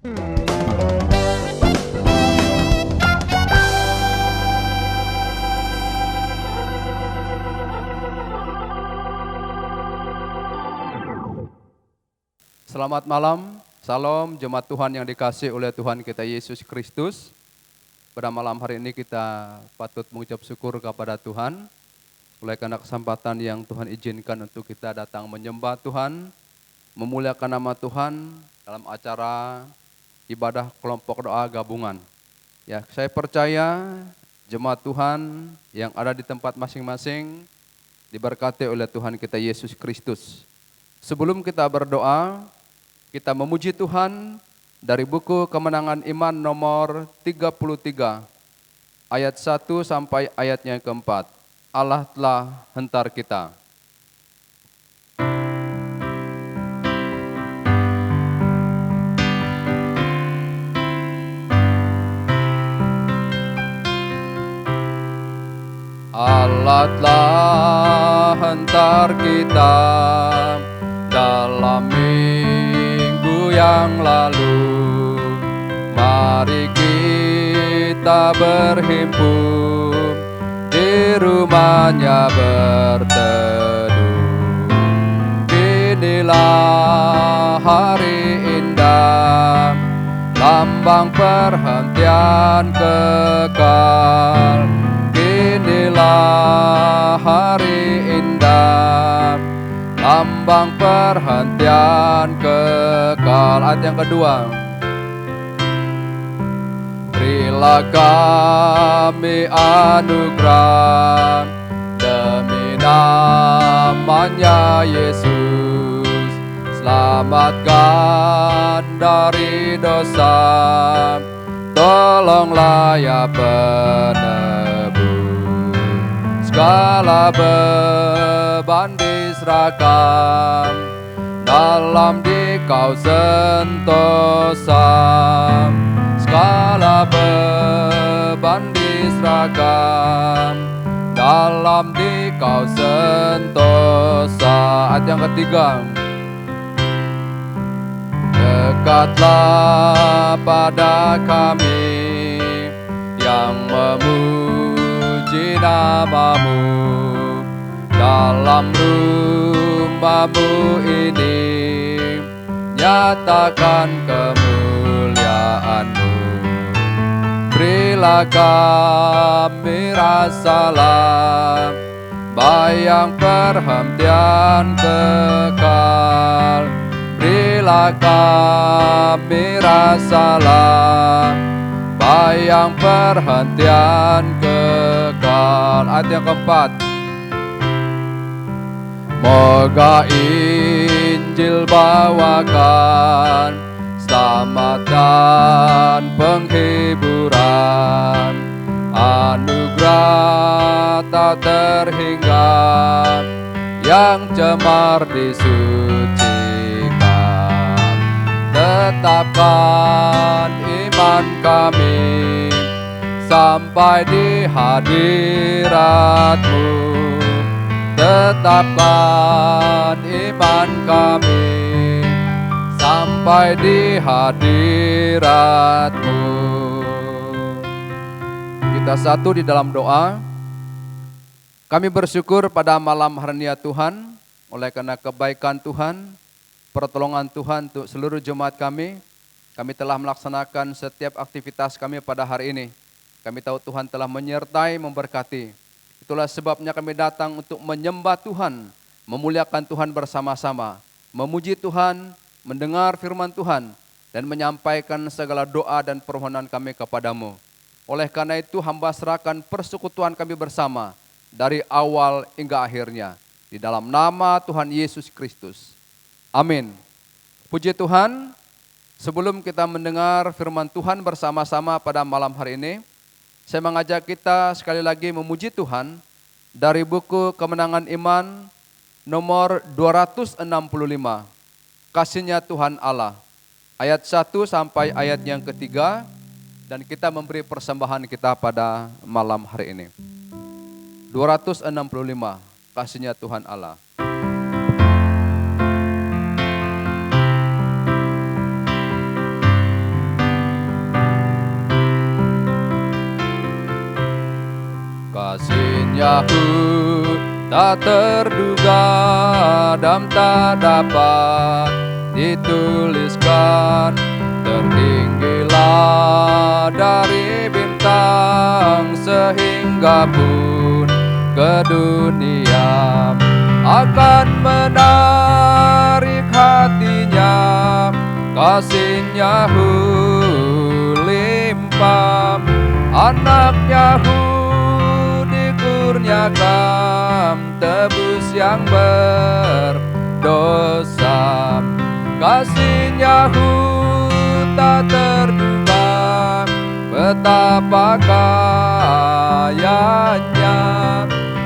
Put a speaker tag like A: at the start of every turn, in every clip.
A: Selamat malam, salam jemaat Tuhan yang dikasihi oleh Tuhan kita Yesus Kristus. Pada malam hari ini kita patut mengucap syukur kepada Tuhan oleh karena kesempatan yang Tuhan izinkan untuk kita datang menyembah Tuhan, memuliakan nama Tuhan dalam acara ibadah kelompok doa gabungan. Ya, saya percaya jemaat Tuhan yang ada di tempat masing-masing diberkati oleh Tuhan kita Yesus Kristus. Sebelum kita berdoa, kita memuji Tuhan dari buku Kemenangan Iman nomor 33 ayat 1 sampai ayatnya yang keempat. Allah telah hentar kita. Allah telah hentar kita dalam minggu yang lalu, mari kita berhimpun di rumahnya berteduh. Inilah hari indah, lambang perhentian kekal. Inilah hari indah, lambang perhentian kekal. Ayat yang kedua. Berilah kami anugerah demi namanya Yesus. Selamatkan dari dosa, tolonglah ya penebus. Segala beban diserahkan, dalam Dikau sentosa. Segala beban diserahkan, dalam Dikau sentosa. Ayat yang ketiga. Dekatlah pada kami yang memuji nama-Mu, dalam rumah-Mu ini nyatakan kemuliaan-Mu. Berilah kami rasalah bayang perhentian kekal. Berilah kami rasalah bayang perhentian kekal. Ayat yang keempat. Moga Injil bawakan selamat dan penghiburan, anugerah tak terhingga yang cemar disucikan. Tetapkan iman kami sampai di hadirat-Mu. Tetapkan iman kami sampai di hadirat-Mu. Kita satu di dalam doa. Kami bersyukur pada malam hari ini ya Tuhan, oleh karena kebaikan Tuhan, pertolongan Tuhan untuk seluruh jemaat kami. Kami telah melaksanakan setiap aktivitas kami pada hari ini. Kami tahu Tuhan telah menyertai, memberkati. Itulah sebabnya kami datang untuk menyembah Tuhan, memuliakan Tuhan bersama-sama, memuji Tuhan, mendengar firman Tuhan, dan menyampaikan segala doa dan permohonan kami kepadamu. Oleh karena itu hamba serahkan persekutuan kami bersama dari awal hingga akhirnya. Di dalam nama Tuhan Yesus Kristus. Amin. Puji Tuhan, sebelum kita mendengar firman Tuhan bersama-sama pada malam hari ini, saya mengajak kita sekali lagi memuji Tuhan dari buku Kemenangan Iman nomor 265. Kasihnya Tuhan Allah. Ayat 1 sampai ayat yang ketiga, dan kita memberi persembahan kita pada malam hari ini. 265, kasihnya Tuhan Allah. Nyahu tak terduga dan tak dapat dituliskan, tertinggilah dari bintang sehingga pun ke dunia akan menarik hatinya, kasihnya limpah, anaknya dikurniakan tebus yang berdosa, kasihnya tak terduga, betapa kayanya,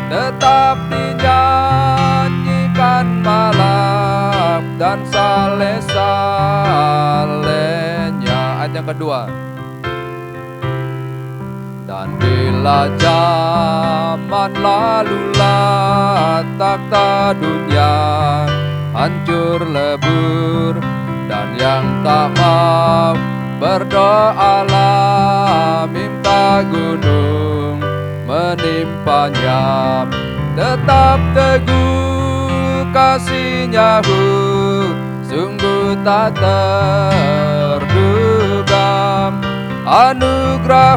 A: tetap dinyanyikan malam dan saleh-salehnya. Ayat yang kedua. Dan bila zaman lalulah takhta dunia hancur lebur, dan yang tak mau berdoalah minta gunung menimpanya, tetap teguh kasihnya sungguh tak terduga, anugerah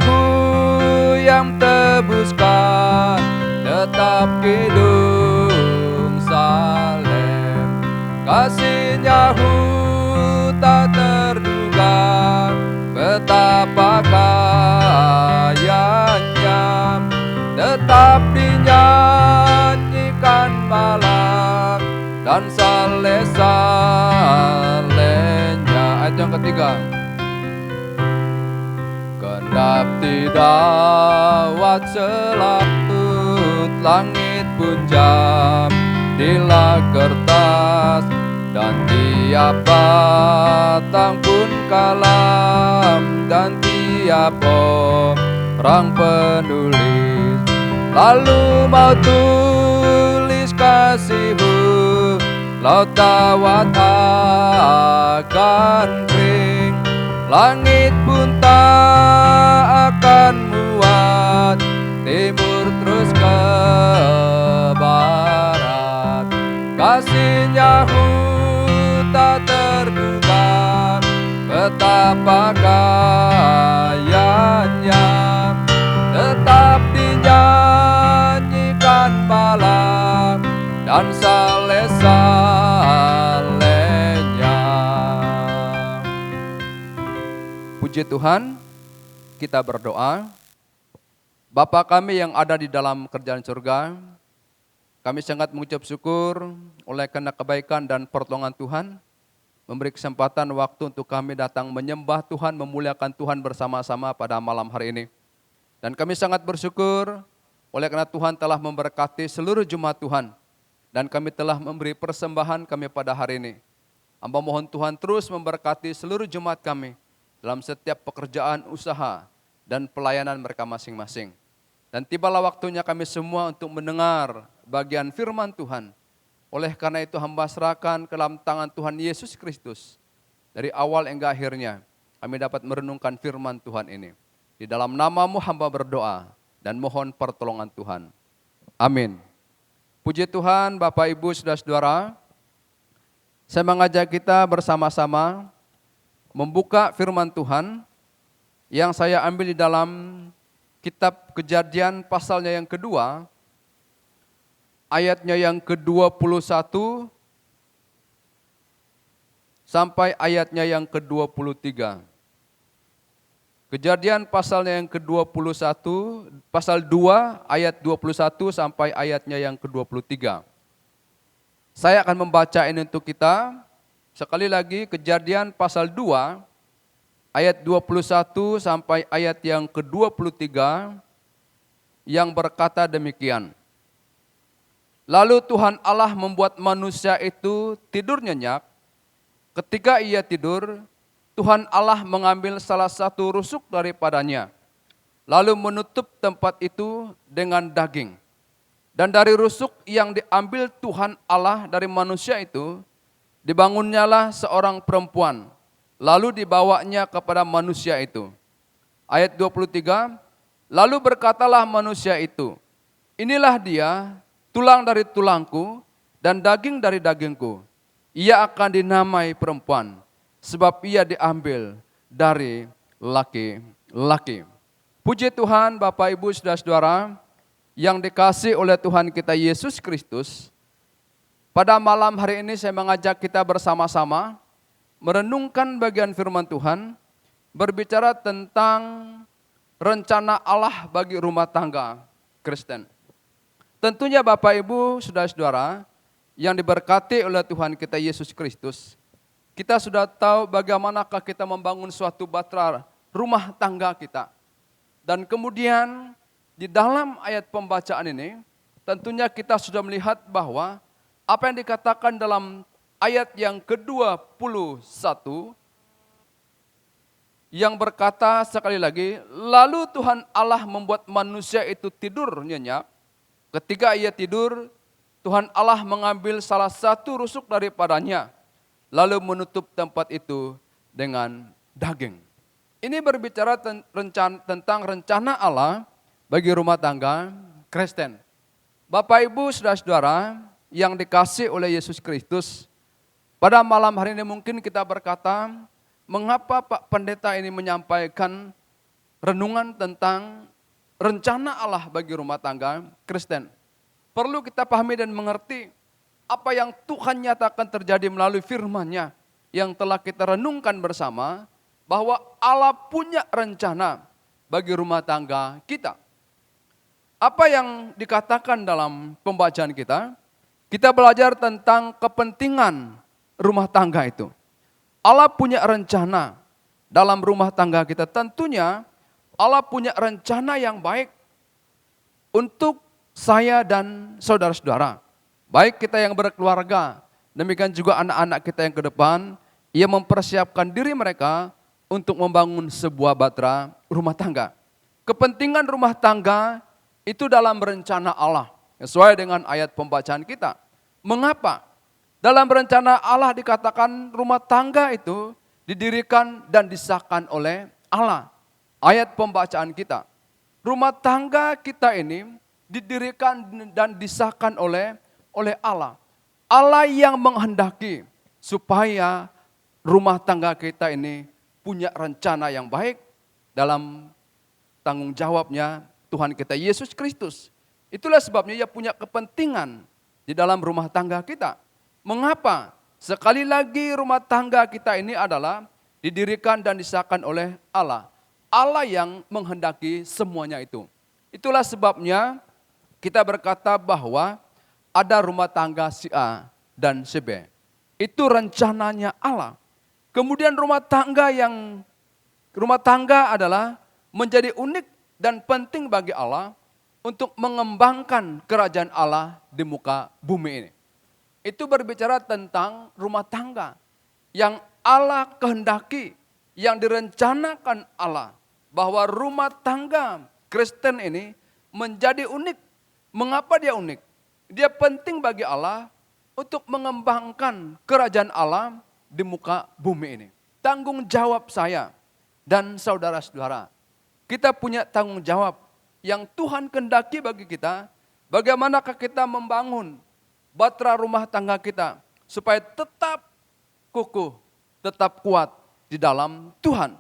A: yang tebuskan tetap Kidung Salem, kasihnya tak terduga, betapa kayanya, tetap dinyanyikan malam dan saleh-salehnya. Ayat yang ketiga. Kendap tidak selaput langit pun jam dilah kertas, dan tiap batang pun kalam, dan tiap orang penulis lalu mau tulis kasihmu, laut tawat akan kering, langit pun tak akan muat, timur terus ke barat, kasihnya tak terduga, betapa kayanya, tetap dinyanyikan malam dan saleh-salehnya. Puji Tuhan, kita berdoa. Bapa kami yang ada di dalam kerajaan surga, kami sangat mengucap syukur oleh karena kebaikan dan pertolongan Tuhan, memberi kesempatan waktu untuk kami datang menyembah Tuhan, memuliakan Tuhan bersama-sama pada malam hari ini. Dan kami sangat bersyukur oleh karena Tuhan telah memberkati seluruh jemaat Tuhan, dan kami telah memberi persembahan kami pada hari ini. Hamba mohon Tuhan terus memberkati seluruh jemaat kami dalam setiap pekerjaan, usaha, dan pelayanan mereka masing-masing. Dan tibalah waktunya kami semua untuk mendengar bagian firman Tuhan. Oleh karena itu hamba serahkan ke dalam tangan Tuhan Yesus Kristus. Dari awal hingga akhirnya kami dapat merenungkan firman Tuhan ini. Di dalam nama-Mu hamba berdoa dan mohon pertolongan Tuhan. Amin. Puji Tuhan, Bapak Ibu Saudara-saudara. Saya mengajak kita bersama-sama membuka firman Tuhan yang saya ambil di dalam kitab Kejadian pasalnya yang kedua, ayatnya yang ke-21 sampai ayatnya yang ke-23. Kejadian pasalnya yang ke-21, pasal 2 ayat 21 sampai ayatnya yang ke-23. Saya akan membaca ini untuk kita. Sekali lagi, Kejadian pasal 2 ayat 21 sampai ayat yang ke-23 yang berkata demikian. Lalu Tuhan Allah membuat manusia itu tidur nyenyak. Ketika ia tidur, Tuhan Allah mengambil salah satu rusuk daripadanya, lalu menutup tempat itu dengan daging. Dan dari rusuk yang diambil Tuhan Allah dari manusia itu, dibangunnyalah seorang perempuan, lalu dibawanya kepada manusia itu. Ayat 23, lalu berkatalah manusia itu, Inilah dia, tulang dari tulangku dan daging dari dagingku. Ia akan dinamai perempuan, sebab ia diambil dari laki-laki. Puji Tuhan, Bapak Ibu Saudara-saudara yang dikasihi oleh Tuhan kita Yesus Kristus. Pada malam hari ini saya mengajak kita bersama-sama merenungkan bagian firman Tuhan, berbicara tentang rencana Allah bagi rumah tangga Kristen. Tentunya Bapak Ibu, saudara-saudara yang diberkati oleh Tuhan kita Yesus Kristus, kita sudah tahu bagaimanakah kita membangun suatu bahtera rumah tangga kita. Dan kemudian di dalam ayat pembacaan ini, tentunya kita sudah melihat bahwa apa yang dikatakan dalam ayat yang ke-21, yang berkata sekali lagi, lalu Tuhan Allah membuat manusia itu tidur nyenyak. Ketika ia tidur, Tuhan Allah mengambil salah satu rusuk daripadanya, lalu menutup tempat itu dengan daging. Ini berbicara tentang rencana Allah bagi rumah tangga Kristen. Bapak Ibu saudara-saudara yang dikasihi oleh Yesus Kristus, pada malam hari ini mungkin kita berkata, mengapa Pak Pendeta ini menyampaikan renungan tentang rencana Allah bagi rumah tangga Kristen. Perlu kita pahami dan mengerti apa yang Tuhan nyatakan terjadi melalui firman-Nya yang telah kita renungkan bersama, bahwa Allah punya rencana bagi rumah tangga kita. Apa yang dikatakan dalam pembacaan kita? Kita belajar tentang kepentingan rumah tangga itu. Allah punya rencana dalam rumah tangga kita. Tentunya Allah punya rencana yang baik untuk saya dan saudara-saudara. Baik kita yang berkeluarga, demikian juga anak-anak kita yang ke depan, ia mempersiapkan diri mereka untuk membangun sebuah bahtera rumah tangga. Kepentingan rumah tangga itu dalam rencana Allah, sesuai dengan ayat pembacaan kita. Mengapa? Dalam rencana Allah dikatakan rumah tangga itu didirikan dan disahkan oleh Allah. Ayat pembacaan kita. Rumah tangga kita ini didirikan dan disahkan oleh Allah. Allah yang menghendaki supaya rumah tangga kita ini punya rencana yang baik dalam tanggung jawabnya Tuhan kita Yesus Kristus. Itulah sebabnya ia punya kepentingan di dalam rumah tangga kita. Mengapa? Sekali lagi rumah tangga kita ini adalah didirikan dan disahkan oleh Allah. Allah yang menghendaki semuanya itu. Itulah sebabnya kita berkata bahwa ada rumah tangga si A dan si B. Itu rencananya Allah. Kemudian rumah tangga adalah menjadi unik dan penting bagi Allah untuk mengembangkan kerajaan Allah di muka bumi ini. Itu berbicara tentang rumah tangga yang Allah kehendaki, yang direncanakan Allah, bahwa rumah tangga Kristen ini menjadi unik. Mengapa dia unik? Dia penting bagi Allah untuk mengembangkan kerajaan Allah di muka bumi ini. Tanggung jawab saya dan saudara-saudara, kita punya tanggung jawab yang Tuhan kehendaki bagi kita. Bagaimanakah kita membangun bahtera rumah tangga kita supaya tetap kukuh, tetap kuat di dalam Tuhan.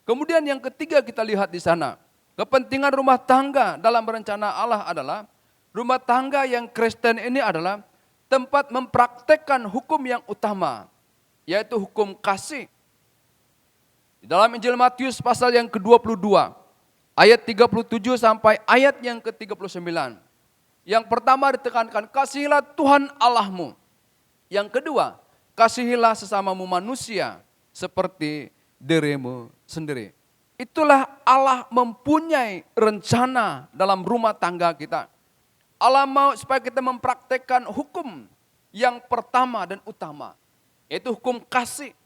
A: Kemudian yang ketiga kita lihat di sana, kepentingan rumah tangga dalam rencana Allah adalah rumah tangga yang Kristen ini adalah tempat mempraktekkan hukum yang utama, yaitu hukum kasih. Di dalam Injil Matius pasal yang ke-22, ayat 37 sampai ayat yang ke-39. Yang pertama ditekankan, kasihilah Tuhan Allahmu. Yang kedua, kasihilah sesamamu manusia seperti dirimu sendiri. Itulah Allah mempunyai rencana dalam rumah tangga kita. Allah mau supaya kita mempraktekkan hukum yang pertama dan utama, yaitu hukum kasih.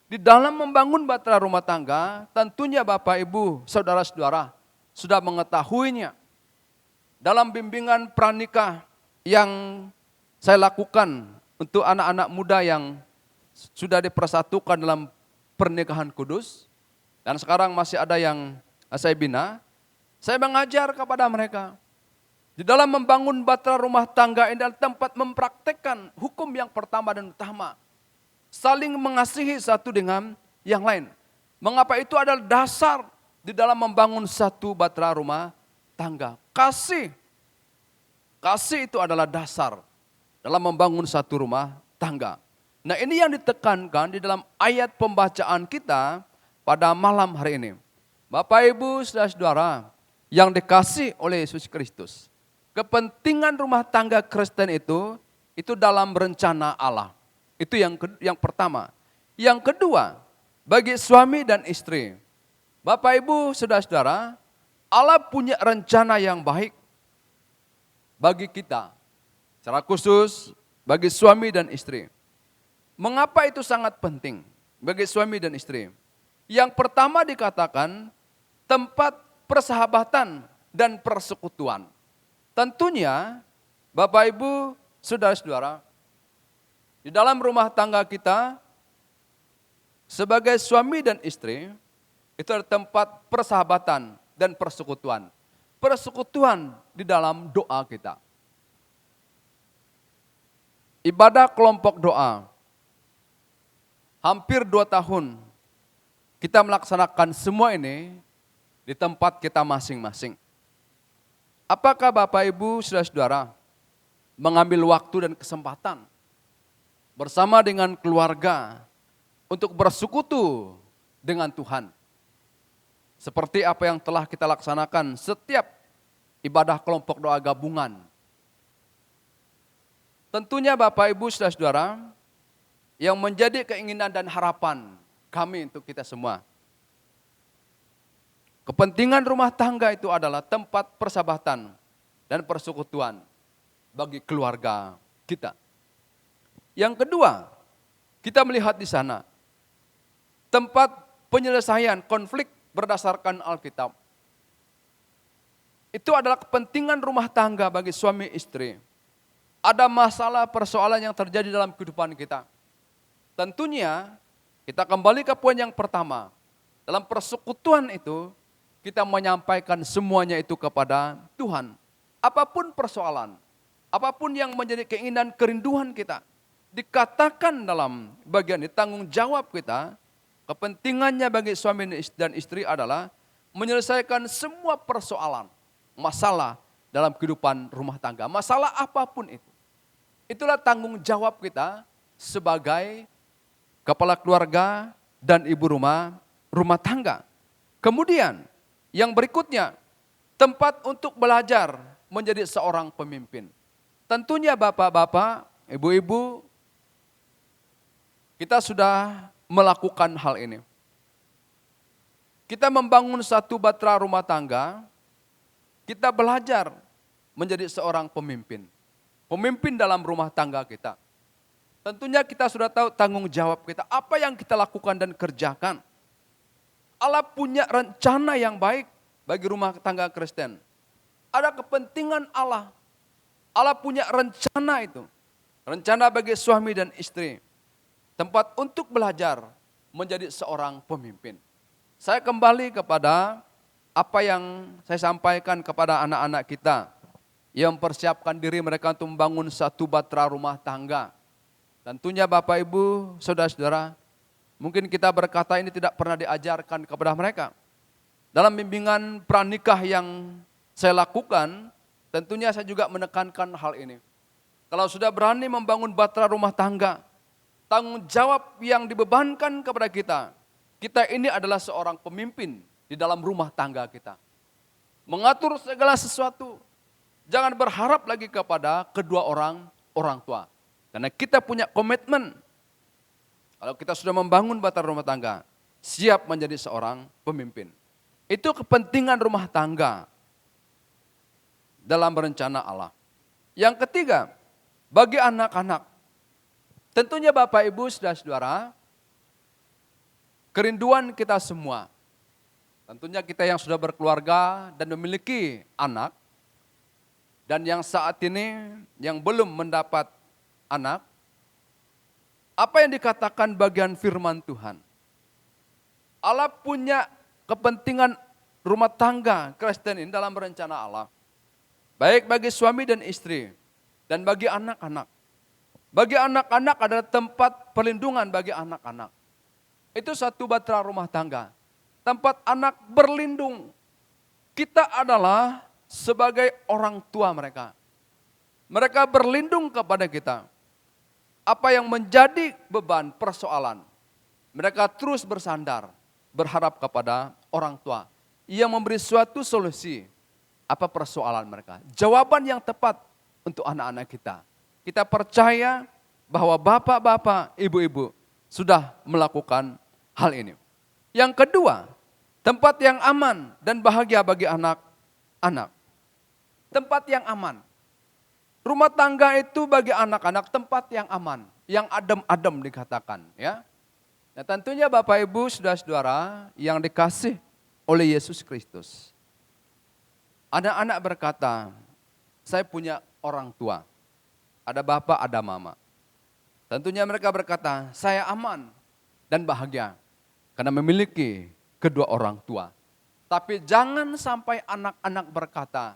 A: Di dalam membangun bahtera rumah tangga, tentunya Bapak Ibu, saudara-saudara sudah mengetahuinya. Dalam bimbingan pranikah yang saya lakukan untuk anak-anak muda yang sudah dipersatukan dalam pernikahan kudus, dan sekarang masih ada yang saya bina, saya mengajar kepada mereka Di dalam membangun bahtera rumah tangga ini adalah tempat mempraktekkan hukum yang pertama dan utama. Saling mengasihi satu dengan yang lain. Mengapa itu adalah dasar di dalam membangun satu bahtera rumah tangga. Kasih. Kasih itu adalah dasar dalam membangun satu rumah tangga. Nah, ini yang ditekankan di dalam ayat pembacaan kita pada malam hari ini. Bapak, Ibu, saudara-saudara yang dikasih oleh Yesus Kristus. Kepentingan rumah tangga Kristen itu dalam rencana Allah. Itu yang pertama. Yang kedua, bagi suami dan istri. Bapak, Ibu, saudara-saudara, Allah punya rencana yang baik bagi kita. Secara khusus bagi suami dan istri. Mengapa itu sangat penting bagi suami dan istri? Yang pertama dikatakan tempat persahabatan dan persekutuan. Tentunya Bapak, Ibu, saudara-saudara, di dalam rumah tangga kita sebagai suami dan istri itu adalah tempat persahabatan dan persekutuan. Persekutuan di dalam doa kita. Ibadah kelompok doa. Hampir 2 tahun kita melaksanakan semua ini di tempat kita masing-masing. Apakah Bapak, Ibu, saudara-saudara mengambil waktu dan kesempatan bersama dengan keluarga untuk bersekutu dengan Tuhan? Seperti apa yang telah kita laksanakan setiap ibadah kelompok doa gabungan. Tentunya Bapak, Ibu, saudara-saudara yang menjadi keinginan dan harapan kami untuk kita semua. Kepentingan rumah tangga itu adalah tempat persahabatan dan persekutuan bagi keluarga kita. Yang kedua, kita melihat di sana tempat penyelesaian konflik berdasarkan Alkitab. Itu adalah kepentingan rumah tangga bagi suami istri. Ada masalah persoalan yang terjadi dalam kehidupan kita. Tentunya kita kembali ke poin yang pertama. Dalam persekutuan itu kita menyampaikan semuanya itu kepada Tuhan. Apapun persoalan, apapun yang menjadi keinginan kerinduan kita, dikatakan dalam bagian ini tanggung jawab kita, kepentingannya bagi suami dan istri adalah menyelesaikan semua persoalan, masalah dalam kehidupan rumah tangga. Masalah apapun itu. Itulah tanggung jawab kita sebagai kepala keluarga dan ibu rumah tangga. Kemudian yang berikutnya, tempat untuk belajar menjadi seorang pemimpin. Tentunya bapak-bapak, ibu-ibu, kita sudah melakukan hal ini. Kita membangun satu bahtera rumah tangga, kita belajar menjadi seorang pemimpin. Pemimpin dalam rumah tangga kita. Tentunya kita sudah tahu tanggung jawab kita, apa yang kita lakukan dan kerjakan. Allah punya rencana yang baik bagi rumah tangga Kristen. Ada kepentingan Allah. Allah punya rencana itu. Rencana bagi suami dan istri. Tempat untuk belajar menjadi seorang pemimpin. Saya kembali kepada apa yang saya sampaikan kepada anak-anak kita. Yang mempersiapkan diri mereka untuk membangun satu bahtera rumah tangga. Tentunya Bapak, Ibu, saudara-saudara, mungkin kita berkata ini tidak pernah diajarkan kepada mereka. Dalam bimbingan pranikah yang saya lakukan, tentunya saya juga menekankan hal ini. Kalau sudah berani membangun bahtera rumah tangga, tanggung jawab yang dibebankan kepada kita, kita ini adalah seorang pemimpin di dalam rumah tangga kita. Mengatur segala sesuatu, jangan berharap lagi kepada kedua orang tua. Karena kita punya komitmen. Kalau kita sudah membangun bahtera rumah tangga, siap menjadi seorang pemimpin. Itu kepentingan rumah tangga dalam rencana Allah. Yang ketiga, bagi anak-anak. Tentunya Bapak, Ibu, saudara-saudara, kerinduan kita semua. Tentunya kita yang sudah berkeluarga dan memiliki anak. Dan yang saat ini yang belum mendapat anak. Apa yang dikatakan bagian firman Tuhan? Allah punya kepentingan rumah tangga Kristen ini dalam rencana Allah. baik bagi suami dan istri, dan bagi anak-anak. Bagi anak-anak adalah tempat perlindungan bagi anak-anak. Itu satu bahtera rumah tangga. Tempat anak berlindung. Kita adalah sebagai orang tua mereka. Mereka berlindung kepada kita. Apa yang menjadi beban persoalan, mereka terus bersandar, berharap kepada orang tua yang memberi suatu solusi. Apa persoalan mereka? Jawaban yang tepat untuk anak-anak kita. Kita percaya bahwa bapak-bapak, ibu-ibu sudah melakukan hal ini. Yang kedua, tempat yang aman dan bahagia bagi anak-anak. Tempat yang aman. Rumah tangga itu bagi anak-anak tempat yang aman, yang adem-adem dikatakan, ya. Nah, tentunya Bapak Ibu, saudara-saudara yang dikasih oleh Yesus Kristus. Anak-anak berkata, saya punya orang tua. Ada bapak, ada mama. Tentunya mereka berkata, saya aman dan bahagia karena memiliki kedua orang tua. Tapi jangan sampai anak-anak berkata,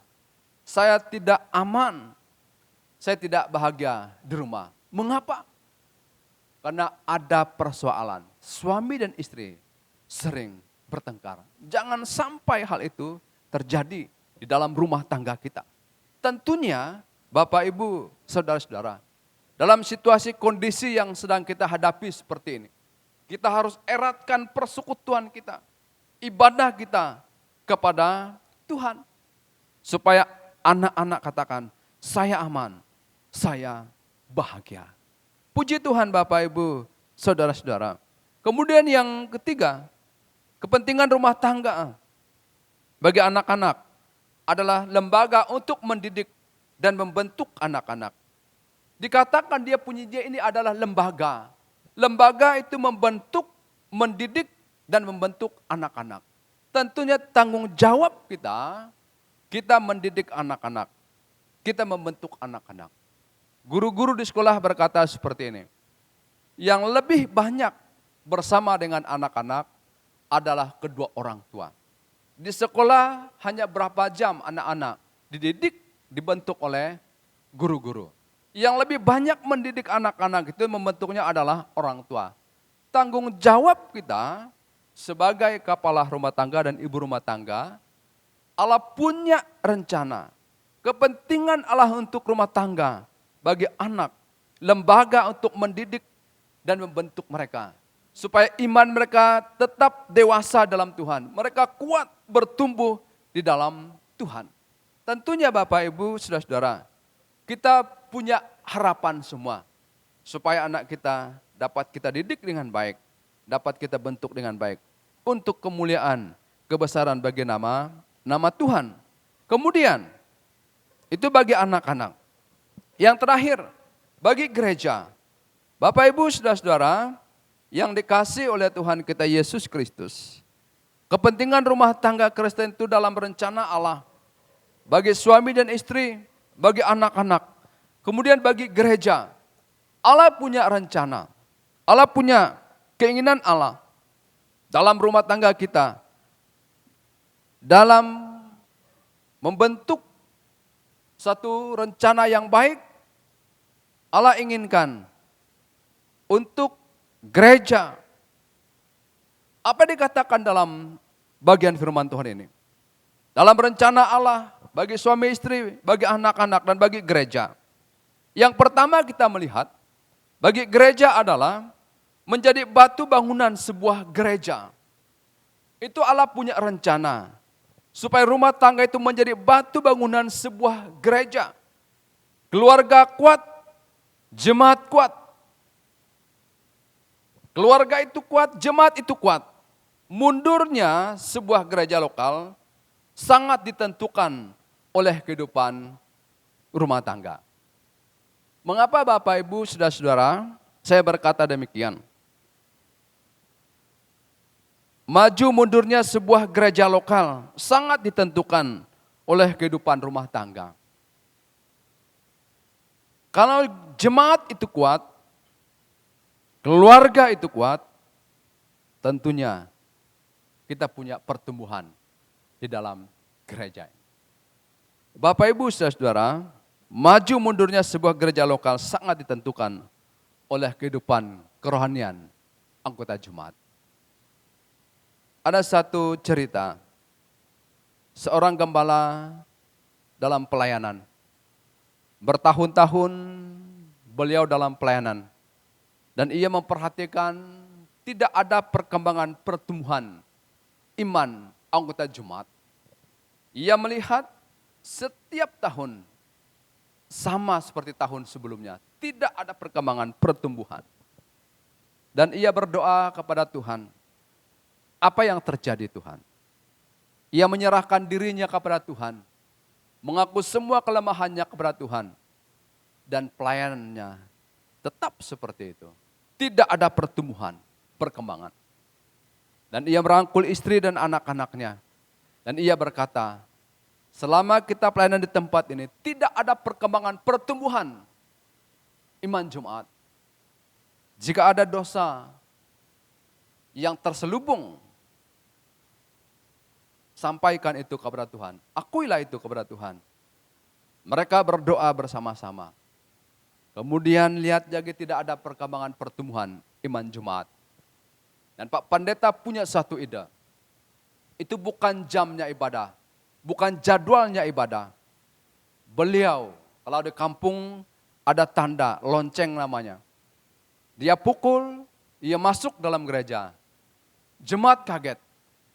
A: saya tidak aman, saya tidak bahagia di rumah. Mengapa? Karena ada persoalan. Suami dan istri sering bertengkar. Jangan sampai hal itu terjadi di dalam rumah tangga kita. Tentunya Bapak, Ibu, saudara-saudara, dalam situasi kondisi yang sedang kita hadapi seperti ini, kita harus eratkan persekutuan kita, ibadah kita kepada Tuhan. Supaya anak-anak katakan, saya aman, saya bahagia. Puji Tuhan Bapak, Ibu, saudara-saudara. Kemudian yang ketiga, kepentingan rumah tangga bagi anak-anak adalah lembaga untuk mendidik dan membentuk anak-anak. Dikatakan dia ini adalah lembaga. Lembaga itu membentuk, mendidik, dan membentuk anak-anak. Tentunya tanggung jawab kita mendidik anak-anak. Kita membentuk anak-anak. Guru-guru di sekolah berkata seperti ini. Yang lebih banyak bersama dengan anak-anak adalah kedua orang tua. Di sekolah hanya berapa jam anak-anak dididik, dibentuk oleh guru-guru. Yang lebih banyak mendidik anak-anak itu membentuknya adalah orang tua. Tanggung jawab kita sebagai kepala rumah tangga dan ibu rumah tangga, Allah punya rencana. Kepentingan Allah untuk rumah tangga bagi anak, lembaga untuk mendidik dan membentuk mereka. Supaya iman mereka tetap dewasa dalam Tuhan. Mereka kuat bertumbuh di dalam Tuhan. Tentunya Bapak, Ibu, saudara-saudara, kita punya harapan semua. Supaya anak kita dapat kita didik dengan baik. Dapat kita bentuk dengan baik. Untuk kemuliaan, kebesaran bagi nama Tuhan. Kemudian, itu bagi anak-anak. Yang terakhir, bagi gereja. Bapak, Ibu, saudara-saudara, yang dikasih oleh Tuhan kita Yesus Kristus. Kepentingan rumah tangga Kristen itu dalam rencana Allah. Bagi suami dan istri, bagi anak-anak, kemudian bagi gereja. Allah punya rencana, Allah punya keinginan Allah dalam rumah tangga kita. Dalam membentuk satu rencana yang baik, Allah inginkan untuk gereja. Apa dikatakan dalam bagian firman Tuhan ini? Dalam rencana Allah, bagi suami istri, bagi anak-anak, dan bagi gereja. Yang pertama kita melihat, bagi gereja adalah menjadi batu bangunan sebuah gereja. Itu Allah punya rencana, supaya rumah tangga itu menjadi batu bangunan sebuah gereja. Keluarga kuat, jemaat kuat. Keluarga itu kuat, jemaat itu kuat. Mundurnya sebuah gereja lokal sangat ditentukan oleh kehidupan rumah tangga. Mengapa Bapak, Ibu, saudara-saudara, saya berkata demikian? Maju mundurnya sebuah gereja lokal sangat ditentukan oleh kehidupan rumah tangga. Kalau jemaat itu kuat, keluarga itu kuat, tentunya kita punya pertumbuhan di dalam gereja. Bapak Ibu Saudara, maju mundurnya sebuah gereja lokal sangat ditentukan oleh kehidupan kerohanian anggota jemaat. Ada satu cerita, seorang gembala dalam pelayanan. Bertahun-tahun beliau dalam pelayanan. Dan ia memperhatikan tidak ada perkembangan pertumbuhan iman anggota jemaat. Ia melihat setiap tahun sama seperti tahun sebelumnya. Tidak ada perkembangan pertumbuhan. Dan ia berdoa kepada Tuhan. Apa yang terjadi Tuhan? Ia menyerahkan dirinya kepada Tuhan. Mengaku semua kelemahannya kepada Tuhan. Dan pelayanannya tetap seperti itu. Tidak ada pertumbuhan, perkembangan. Dan ia merangkul istri dan anak-anaknya. Dan ia berkata, selama kita pelayanan di tempat ini, tidak ada perkembangan pertumbuhan iman jemaat. Jika ada dosa yang terselubung, sampaikan itu kepada Tuhan. Akuilah itu kepada Tuhan. Mereka berdoa bersama-sama. Kemudian lihat jadi tidak ada perkembangan pertumbuhan iman jemaat. Dan Pak Pendeta punya satu ide. Itu bukan jamnya ibadah, bukan jadwalnya ibadah. Beliau, kalau di kampung ada tanda, lonceng namanya. Dia pukul, ia masuk dalam gereja. Jemaat kaget.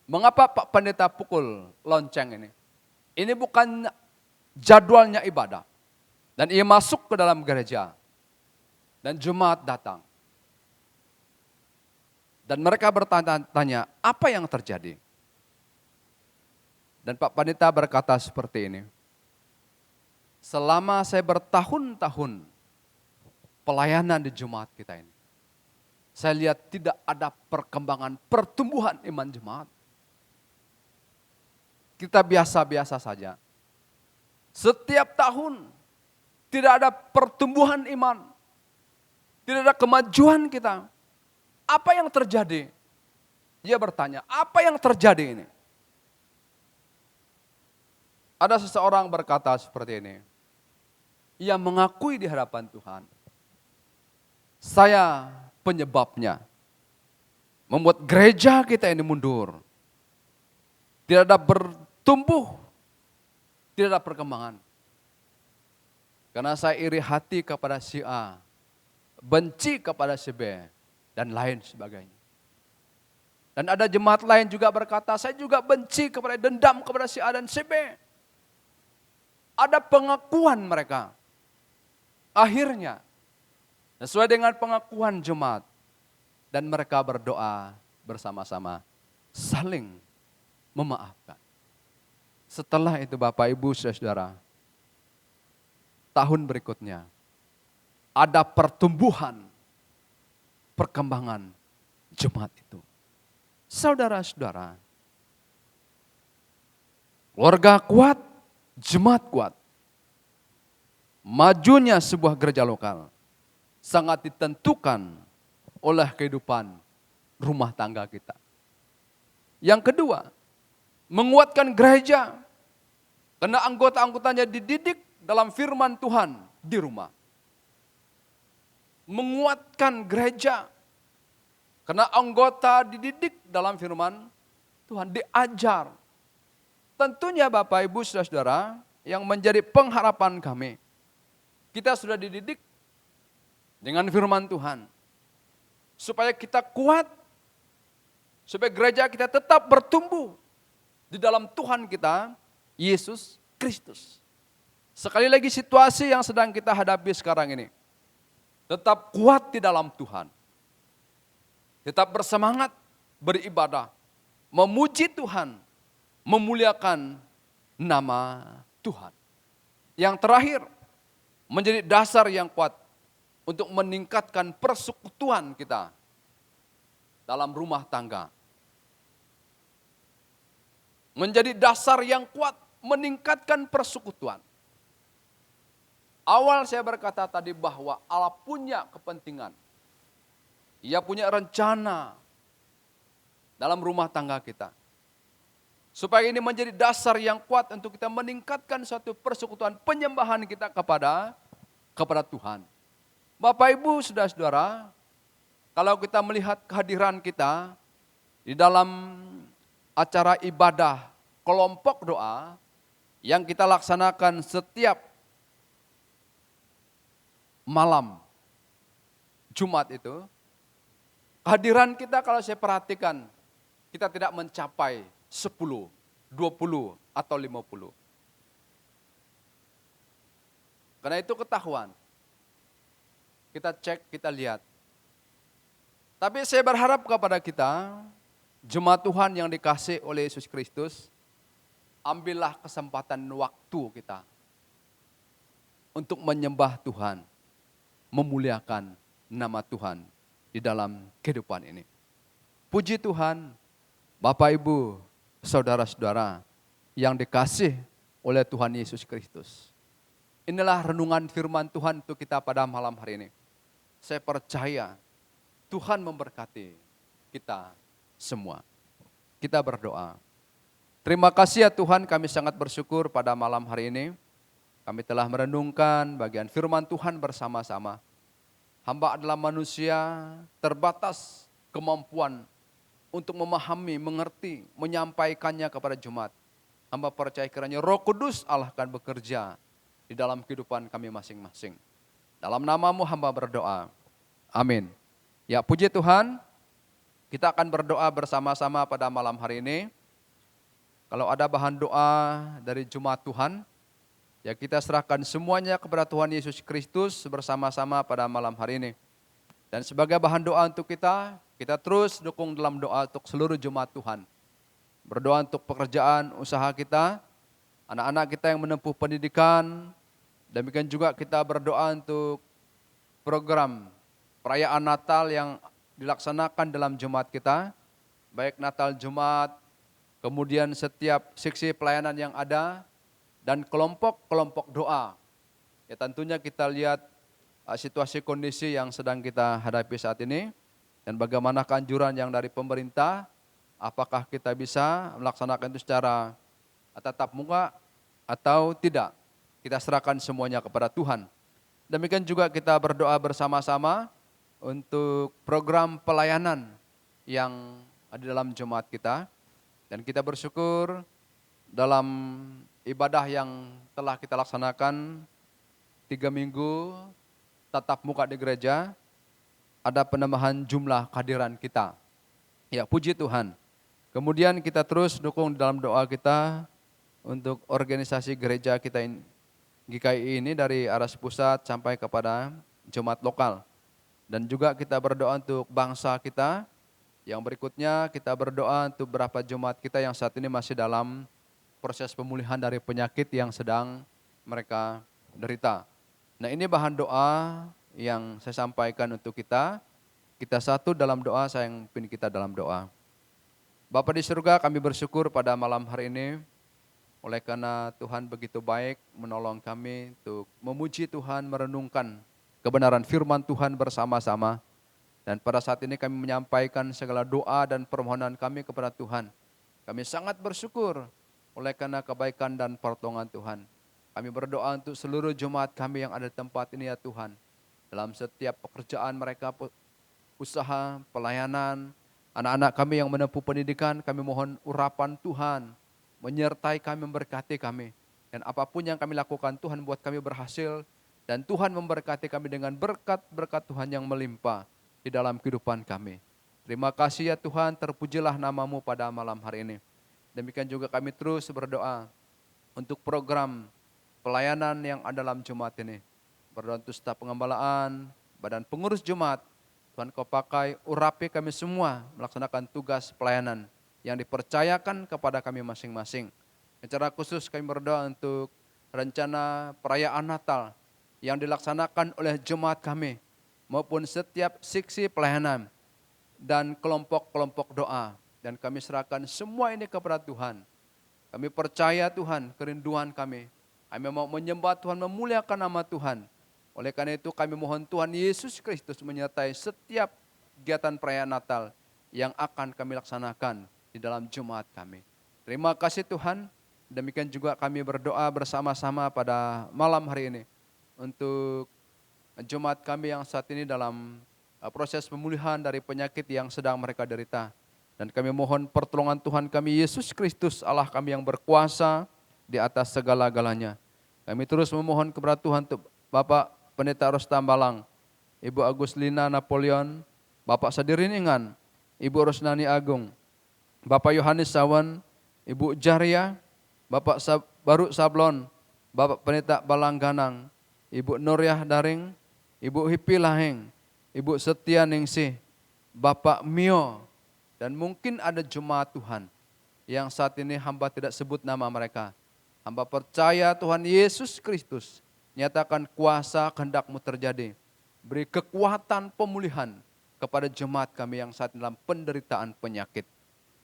A: Mengapa Pak Pendeta pukul lonceng ini? Ini bukan jadwalnya ibadah. Dan ia masuk ke dalam gereja. Dan jemaat datang. Dan mereka bertanya-tanya, apa yang terjadi? Dan Pak Pendeta berkata seperti ini. Selama saya bertahun-tahun pelayanan di jemaat kita ini. Saya lihat tidak ada perkembangan pertumbuhan iman jemaat. Kita biasa-biasa saja. Setiap tahun tidak ada pertumbuhan iman. Tidak ada kemajuan kita. Apa yang terjadi? Dia bertanya, apa yang terjadi ini? Ada seseorang berkata seperti ini. Ia mengakui di hadapan Tuhan. Saya penyebabnya. Membuat gereja kita ini mundur. Tidak ada bertumbuh. Tidak ada perkembangan. Karena saya iri hati kepada si A, benci kepada si B, dan lain sebagainya. Dan ada jemaat lain juga berkata, saya juga benci kepada, dendam kepada si A dan si B. Ada pengakuan mereka. Akhirnya, sesuai dengan pengakuan jemaat, dan mereka berdoa bersama-sama, saling memaafkan. Setelah itu Bapak Ibu Saudara, tahun berikutnya ada pertumbuhan, perkembangan jemaat itu. Saudara-saudara, keluarga kuat, jemaat kuat. Majunya sebuah gereja lokal sangat ditentukan oleh kehidupan rumah tangga kita. Yang kedua, menguatkan gereja karena anggota-anggotanya dididik dalam firman Tuhan di rumah. Menguatkan gereja karena anggota dididik dalam firman Tuhan, diajar. Tentunya Bapak Ibu Saudara yang menjadi pengharapan kami, kita sudah dididik dengan firman Tuhan supaya kita kuat, supaya gereja kita tetap bertumbuh di dalam Tuhan kita, Yesus Kristus. Sekali lagi situasi yang sedang kita hadapi sekarang ini. Tetap kuat di dalam Tuhan. Tetap bersemangat, beribadah, memuji Tuhan, memuliakan nama Tuhan. Yang terakhir, menjadi dasar yang kuat untuk meningkatkan persekutuan kita dalam rumah tangga. Menjadi dasar yang kuat meningkatkan persekutuan. Awal saya berkata tadi bahwa Allah punya kepentingan. Ia punya rencana dalam rumah tangga kita. Supaya ini menjadi dasar yang kuat untuk kita meningkatkan suatu persekutuan penyembahan kita kepada Tuhan. Bapak Ibu, saudara-saudara, kalau kita melihat kehadiran kita di dalam acara ibadah kelompok doa yang kita laksanakan setiap malam Jumat itu, kehadiran kita kalau saya perhatikan, kita tidak mencapai 10, 20, atau 50. Karena itu ketahuan. Kita cek, kita lihat. Tapi saya berharap kepada kita, jemaat Tuhan yang dikasih oleh Yesus Kristus, ambillah kesempatan waktu kita untuk menyembah Tuhan, memuliakan nama Tuhan di dalam kehidupan ini. Puji Tuhan, Bapak Ibu, saudara-saudara yang dikasih oleh Tuhan Yesus Kristus. Inilah renungan firman Tuhan untuk kita pada malam hari ini. Saya percaya Tuhan memberkati kita semua. Kita berdoa. Terima kasih ya Tuhan, kami sangat bersyukur pada malam hari ini. Kami telah merenungkan bagian firman Tuhan bersama-sama. Hamba adalah manusia, terbatas kemampuan untuk memahami, mengerti, menyampaikannya kepada jemaat. Hamba percaya kiranya Roh Kudus Allah akan bekerja di dalam kehidupan kami masing-masing. Dalam nama-Mu hamba berdoa. Amin. Ya, puji Tuhan, kita akan berdoa bersama-sama pada malam hari ini. Kalau ada bahan doa dari jemaat Tuhan, ya kita serahkan semuanya kepada Tuhan Yesus Kristus bersama-sama pada malam hari ini. Dan sebagai bahan doa untuk kita terus dukung dalam doa untuk seluruh jemaat Tuhan. Berdoa untuk pekerjaan, usaha kita, anak-anak kita yang menempuh pendidikan. Demikian juga kita berdoa untuk program perayaan Natal yang dilaksanakan dalam jemaat kita. Baik Natal Jumat, kemudian setiap seksi pelayanan yang ada, dan kelompok-kelompok doa. Ya tentunya kita lihat situasi kondisi yang sedang kita hadapi saat ini, dan bagaimana keanjuran yang dari pemerintah, apakah kita bisa melaksanakan itu secara tatap muka atau tidak. Kita serahkan semuanya kepada Tuhan. Demikian juga kita berdoa bersama-sama untuk program pelayanan yang ada dalam jemaat kita. Dan kita bersyukur dalam ibadah yang telah kita laksanakan 3 minggu tatap muka di gereja, ada penambahan jumlah kehadiran kita. Ya, puji Tuhan. Kemudian kita terus dukung dalam doa kita untuk organisasi gereja kita ini, GKI ini dari Aras Pusat sampai kepada jemaat lokal. Dan juga kita berdoa untuk bangsa kita. Yang berikutnya kita berdoa untuk beberapa jemaat kita yang saat ini masih dalam proses pemulihan dari penyakit yang sedang mereka derita. Nah, ini bahan doa yang saya sampaikan untuk kita. Kita satu dalam doa, saya yang pimpin kita dalam doa. Bapa di surga, kami bersyukur pada malam hari ini, oleh karena Tuhan begitu baik menolong kami untuk memuji Tuhan, merenungkan kebenaran firman Tuhan bersama-sama. Dan pada saat ini kami menyampaikan segala doa dan permohonan kami kepada Tuhan. Kami sangat bersyukur oleh karena kebaikan dan pertolongan Tuhan. Kami berdoa untuk seluruh jemaat kami yang ada di tempat ini ya Tuhan. Dalam setiap pekerjaan mereka, usaha, pelayanan, anak-anak kami yang menempuh pendidikan, kami mohon urapan Tuhan, menyertai kami, memberkati kami. Dan apapun yang kami lakukan, Tuhan buat kami berhasil. Dan Tuhan memberkati kami dengan berkat-berkat Tuhan yang melimpah di dalam kehidupan kami. Terima kasih ya Tuhan, terpujilah nama-Mu pada malam hari ini. Demikian juga kami terus berdoa untuk program pelayanan yang ada dalam Jumat ini. Berdoa untuk staf pengembalaan, badan pengurus Jumat. Tuhan Kau pakai, urapi kami semua melaksanakan tugas pelayanan yang dipercayakan kepada kami masing-masing. Secara khusus kami berdoa untuk rencana perayaan Natal yang dilaksanakan oleh jemaat kami, maupun setiap seksi pelayanan dan kelompok-kelompok doa. Dan kami serahkan semua ini kepada Tuhan. Kami percaya Tuhan, kerinduan kami. Kami mau menyembah Tuhan, memuliakan nama Tuhan. Oleh karena itu kami mohon Tuhan Yesus Kristus menyertai setiap kegiatan perayaan Natal yang akan kami laksanakan di dalam jemaat kami. Terima kasih Tuhan, demikian juga kami berdoa bersama-sama pada malam hari ini untuk jemaat kami yang saat ini dalam proses pemulihan dari penyakit yang sedang mereka derita. Dan kami mohon pertolongan Tuhan kami Yesus Kristus, Allah kami yang berkuasa di atas segala-galanya. Kami terus memohon kepada Tuhan untuk Bapak Pendeta Rostam Balang, Ibu Aguslina Napoleon, Bapak Sadiriningan, Ibu Rosnani Agung, Bapak Yohanes Sawan, Ibu Jaria, Bapak Baruk Sablon, Bapak Pendeta Balangganang, Ibu Nuryah Daring, Ibu Hipi Laheng, Ibu Setia Ningsih, Bapak Mio, dan mungkin ada jemaat Tuhan yang saat ini hamba tidak sebut nama mereka. Hamba percaya Tuhan Yesus Kristus nyatakan kuasa kehendak-Mu terjadi. Beri kekuatan pemulihan kepada jemaat kami yang saat dalam penderitaan penyakit.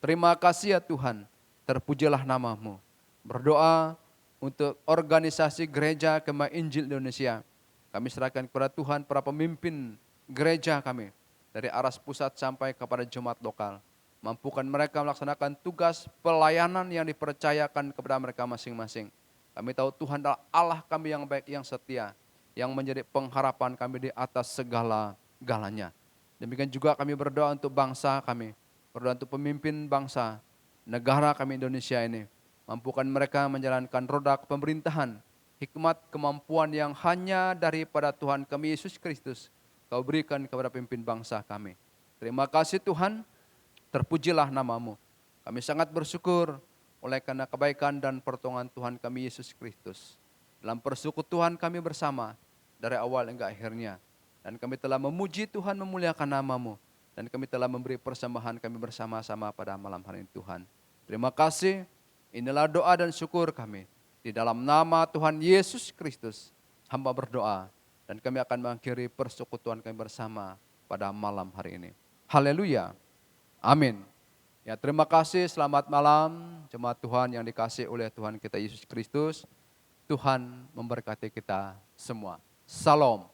A: Terima kasih ya Tuhan, terpujilah nama-Mu. Berdoa untuk organisasi gereja Kemah Injil Indonesia. Kami serahkan kepada Tuhan para pemimpin gereja kami, dari aras pusat sampai kepada jemaat lokal. Mampukan mereka melaksanakan tugas pelayanan yang dipercayakan kepada mereka masing-masing. Kami tahu Tuhan adalah Allah kami yang baik, yang setia, yang menjadi pengharapan kami di atas segala-galanya. Demikian juga kami berdoa untuk bangsa kami, berdoa untuk pemimpin bangsa, negara kami Indonesia ini. Mampukan mereka menjalankan roda pemerintahan, hikmat kemampuan yang hanya daripada Tuhan kami Yesus Kristus Kau berikan kepada pemimpin bangsa kami. Terima kasih Tuhan, terpujilah nama-Mu. Kami sangat bersyukur oleh karena kebaikan dan pertolongan Tuhan kami Yesus Kristus. Dalam persekutuan kami bersama dari awal hingga akhirnya. Dan kami telah memuji Tuhan, memuliakan nama-Mu. Dan kami telah memberi persembahan kami bersama-sama pada malam hari ini Tuhan. Terima kasih, inilah doa dan syukur kami. Di dalam nama Tuhan Yesus Kristus, hamba berdoa. Dan kami akan mengakhiri persekutuan kami bersama pada malam hari ini. Haleluya. Amin. Ya, terima kasih, selamat malam jemaat Tuhan yang dikasihi oleh Tuhan kita Yesus Kristus. Tuhan memberkati kita semua. Salam.